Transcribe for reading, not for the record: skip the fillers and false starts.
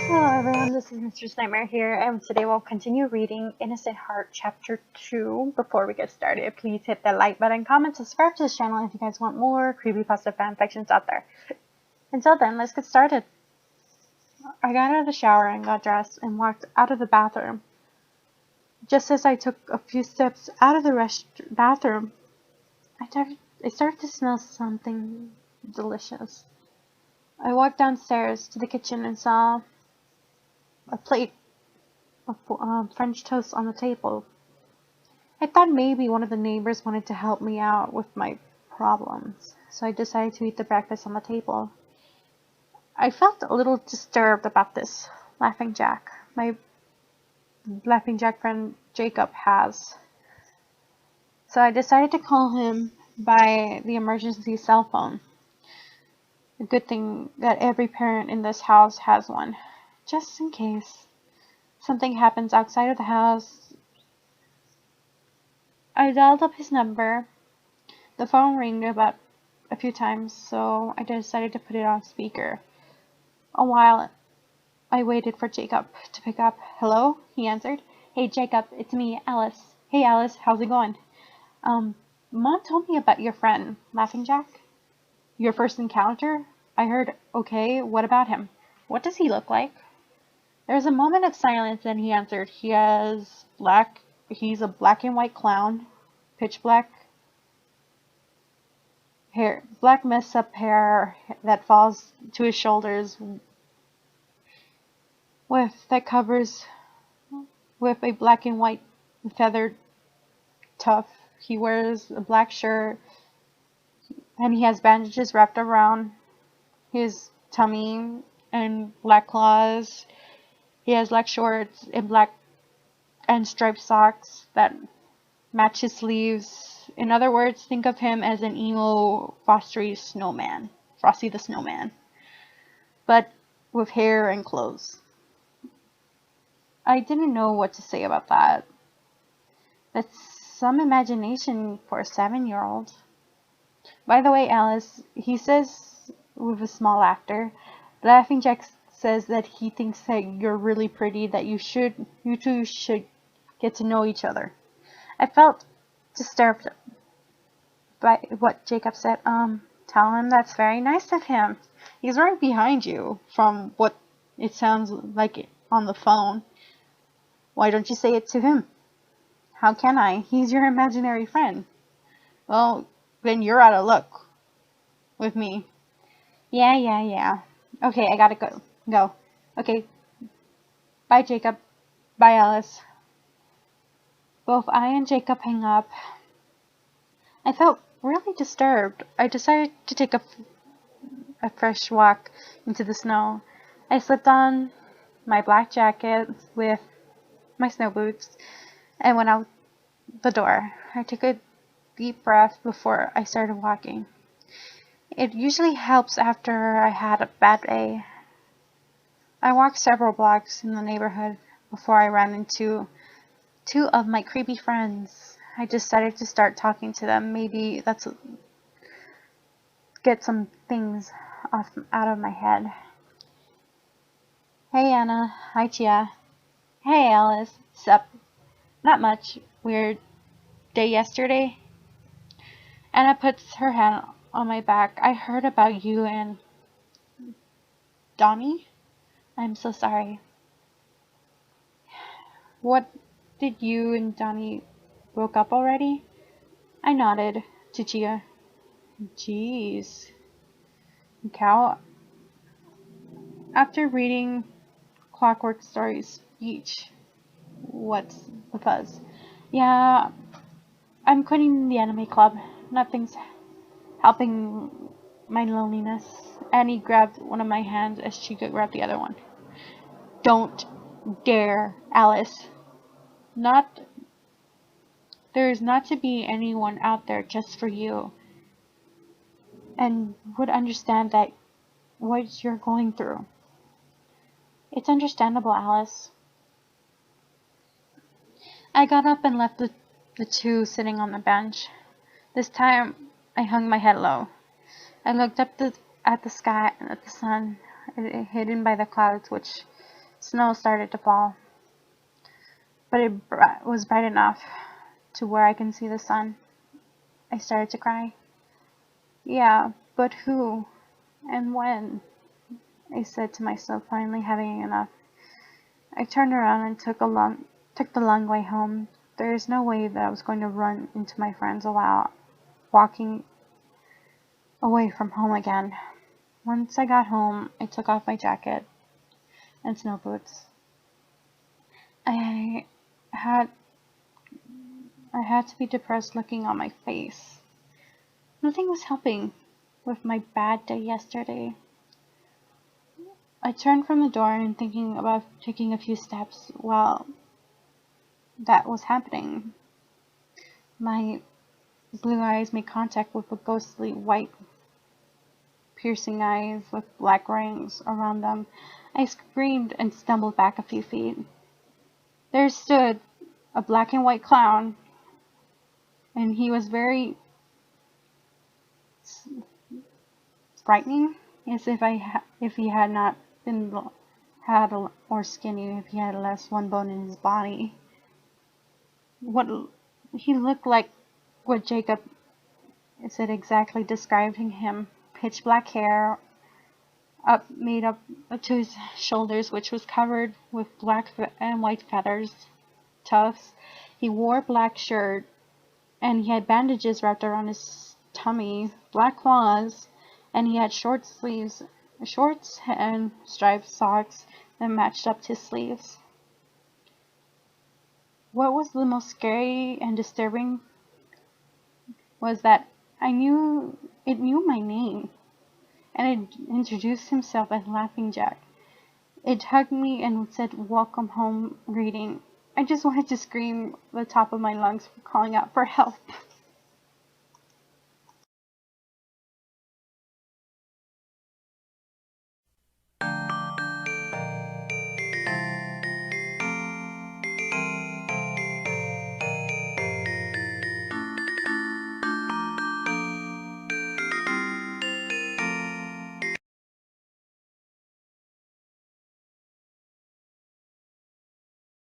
Hello everyone, this is Mistress Nightmare here, and today we'll continue reading Innocent Heart Chapter 2. Before we get started, please hit the like button, comment, subscribe to this channel if you guys want more creepypasta fanfictions out there. Until then, let's get started. I got out of the shower and got dressed and walked out of the bathroom. Just as I took a few steps out of the bathroom, I started to smell something delicious. I walked downstairs to the kitchen and saw a plate of French toast on the table. I thought maybe one of the neighbors wanted to help me out with my problems, so I decided to eat the breakfast on the table. I felt a little disturbed about this. Laughing Jack, my Laughing Jack friend Jacob has. So I decided to call him by the emergency cell phone. A good thing that every parent in this house has one, just in case something happens outside of the house. I dialed up his number. The phone rang about a few times, so I decided to put it on speaker. A while I waited for Jacob to pick up. Hello? He answered. Hey Jacob, it's me, Alice. Hey Alice, how's it going? Mom told me about your friend, Laughing Jack. Your first encounter? I heard. Okay, what about him? What does he look like? There was a moment of silence, and he answered. He's a black and white clown. Pitch black hair, black messed up hair that falls to his shoulders that covers with a black and white feathered tuft. He wears a black shirt and he has bandages wrapped around his tummy and black claws. He has black shorts and black and striped socks that match his sleeves. In other words, think of him as an emo Frosty the Snowman, but with hair and clothes. I didn't know what to say about that. That's some imagination for a 7-year-old. By the way, Alice, he says with a small laughter, Laughing Jack says that he thinks that you're really pretty, that you two should get to know each other. I felt disturbed by what Jacob said. Tell him that's very nice of him. He's right behind you, from what it sounds like on the phone. Why don't you say it to him? How can I? He's your imaginary friend. Well, then you're out of luck with me. Yeah. Okay, I gotta go. Okay. Bye, Jacob. Bye, Alice. Both I and Jacob hang up. I felt really disturbed. I decided to take a fresh walk into the snow. I slipped on my black jacket with my snow boots and went out the door. I took a deep breath before I started walking. It usually helps after I had a bad day. I walked several blocks in the neighborhood before I ran into 2 of my creepy friends. I decided to start talking to them. Maybe get some things out of my head. Hey Anna. Hi Chia. Hey Alice. Sup? Not much. Weird day yesterday. Anna puts her hand on my back. I heard about you and Donnie. I'm so sorry. What, did you and Donnie broke up already? I nodded to Chia. Jeez. Cow. After reading Clockwork Story's speech, what's the fuzz? Yeah, I'm quitting the anime club. Nothing's helping my loneliness. Annie grabbed one of my hands as she grabbed the other one. Don't dare, Alice. There's not to be anyone out there just for you, and would understand that what you're going through. It's understandable, Alice. I got up and left the 2 sitting on the bench. This time, I hung my head low. I looked up at the sky, at the sun, hidden by the clouds, which Snow started to fall, but it was bright enough to where I can see the sun. I started to cry. Yeah, but who and when? I said to myself, finally having enough. I turned around and took the long way home. There is no way that I was going to run into my friends while walking away from home again. Once I got home, I took off my jacket and snow boots. I had I had to be depressed looking on my face. Nothing was helping with my bad day yesterday. I turned from the door and thinking about taking a few steps while that was happening. My blue eyes made contact with a ghostly white piercing eyes with black rings around them. I screamed and stumbled back a few feet. There stood a black and white clown, and he was very frightening, as if he had not been or skinny, if he had less one bone in his body. What he looked like, what Jacob said exactly describing him: pitch black hair, made up to his shoulders, which was covered with black and white feathers, tufts. He wore a black shirt, and he had bandages wrapped around his tummy, black claws, and he had shorts and striped socks that matched up to his sleeves. What was the most scary and disturbing was that it knew my name, and it introduced himself as Laughing Jack. It hugged me and said, "Welcome home," greeting. I just wanted to scream at the top of my lungs, calling out for help.